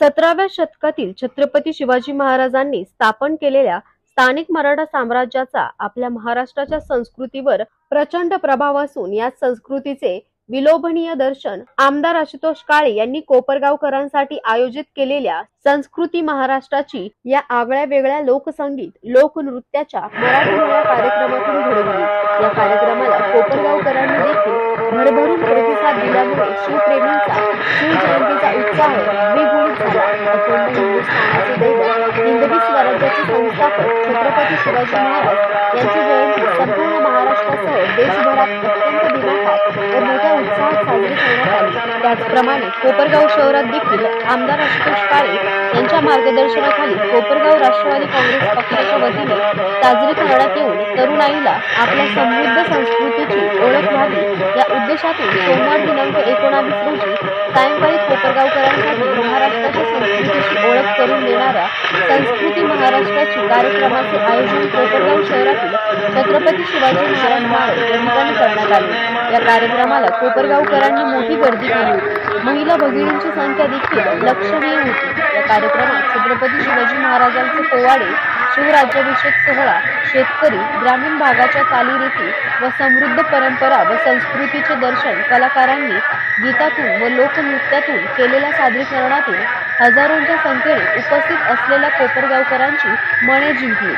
17व्या शतकातील छत्रपती शिवाजी महाराजांनी स्थापन केलेल्या स्थानिक मराठा साम्राज्याचा आपल्या महाराष्ट्राच्या संस्कृतीवर प्रचंड प्रभाव असून या संस्कृतीचे विलोभनीय दर्शन आमदार आशुतोष काळे यांनी कोपरगावकरांसाठी आयोजित केलेल्या संस्कृती महाराष्ट्राची या आगळ्या वेगळ्या लोकसंगीत लोकनृत्याच्या मराठमोळ्या कार्यक्रमातून घडवली। या कार्यक्रमाला कोपरगावकरांनी देखील भरभरून प्रतिसाद दिल्यामुळे शिवप्रेमींचा शिवजयंतीचा उत्साह द्विगुणित झाला। अखंड हिंदुस्थानाचे दैवत हिंदवी स्वराज्याचे संस्थापक छत्रपती शिवाजी महाराज यांची जयंती संपूर्ण महाराष्ट्रासह देशभरात अत्यंत दिमाखात व मोठ्या उत्साहात साजरी करण्यात आली। त्याचप्रमाणे कोपरगाव शहरात देखील आमदार आशुतोष काळे यांच्या मार्गदर्शनाखाली कोपरगाव राष्ट्रवादी काँग्रेस पक्षाच्या वतीने साजरी करण्यात येऊन तरुणाईला आपल्या समृद्ध संस्कृतीची ओळख व्हावी या उद्देशातून सोमवार दिनांक 19 रोजी सायंकाळी कोपरगावकरांसाठी महाराष्ट्राच्या संस्कृतीची ओळख करून देणाऱ्या संस्कृती महाराष्ट्राची कार्यक्रमाचे आयोजन कोपरगाव शहरातील छत्रपती शिवाजी महाराज मार्ग या ठिकाणी करण्यात आले। या कार्यक्रमाला कोपरगावकरांनी मोठी गर्दी केली होती। महिला भगिनींची संख्या देखील लक्षणीय होती। या कार्यक्रमात छत्रपती शिवाजी महाराजांचे पोवाडे, शिवराज्याभिषेक सोहळा, शेतकरी, ग्रामीण भागाच्या चालीरीती व समृद्ध परंपरा व संस्कृतीचे दर्शन कलाकारांनी गीतातून व लोकनृत्यातून केलेल्या सादरीकरणातून हजारोंच्या संख्येने उपस्थित असलेल्या कोपरगावकरांची मने जिंकली।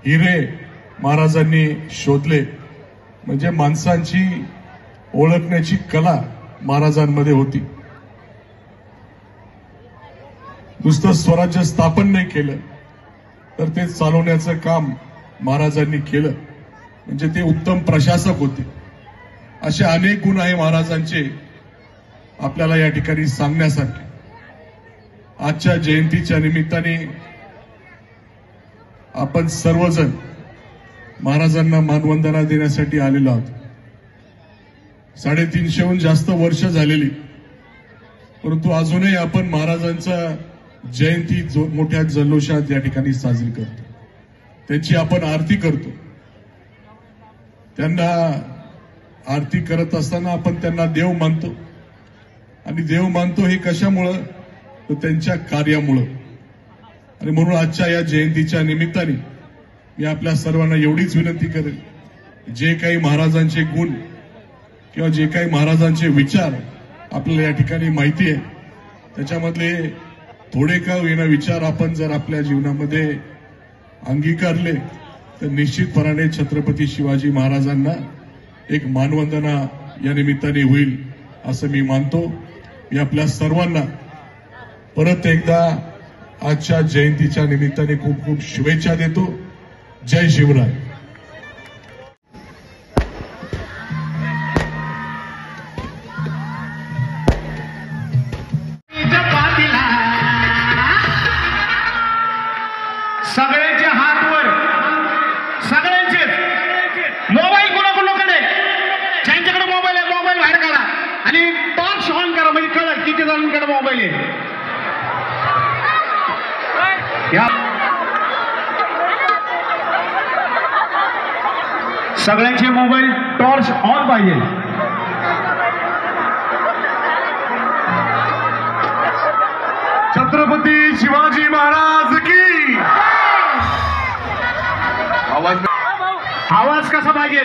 हिरे महाराजांनी शोधले म्हणजे माणसांची ओळखण्याची कला महाराजांमध्ये होती। नुसतं स्वराज्य स्थापन नाही केलं तर ते चालवण्याचं काम महाराजांनी केलं, म्हणजे ते उत्तम प्रशासक होते। असे अनेक गुण आहे महाराजांचे आपल्याला या ठिकाणी सांगण्यासारखे। आजच्या जयंतीच्या निमित्ताने आपण सर्वजण महाराजांना मानवंदना देण्यासाठी आलेलो आहोत। 350हून जास्त वर्ष झालेली, परंतु अजूनही आपण महाराजांचा जयंती मोठ्या जल्लोषात या ठिकाणी साजरी करतो, त्यांची आपण आरती करतो। त्यांना आरती करत असताना आपण त्यांना देव मानतो, आणि देव मानतो हे कशामुळं, तर त्यांच्या कार्यामुळं। आणि म्हणून आजच्या या जयंतीच्या निमित्ताने मी आपल्या सर्वांना एवढीच विनंती करेन, जे काही महाराजांचे गुण किंवा जे काही महाराजांचे विचार आपल्याला या ठिकाणी माहिती आहे, त्याच्यामधले थोडे का होईना विचार आपण जर आपल्या जीवनामध्ये अंगीकारले तर निश्चितपणाने छत्रपती शिवाजी महाराजांना एक मानवंदना या निमित्ताने होईल असं मी मानतो। मी आपल्या सर्वांना परत एकदा आजच्या जयंतीच्या निमित्ताने खूप खूप शुभेच्छा देतो। जय शिवराय। सगळ्यांचे हात वर, सगळ्यांचे मोबाईल कोणाकोणाकडे, ज्यांच्याकडे मोबाईल आहे मोबाईल बाहेर काढा आणि टॉर्च ऑन करा, म्हणजे कळलं किती जणांकडे मोबाईल आहे। या सगळ्यांचे मोबाईल टॉर्च ऑन पाहिजे. छत्रपती शिवाजी महाराज की आवाज कसा पाहिजे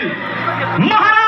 महाराज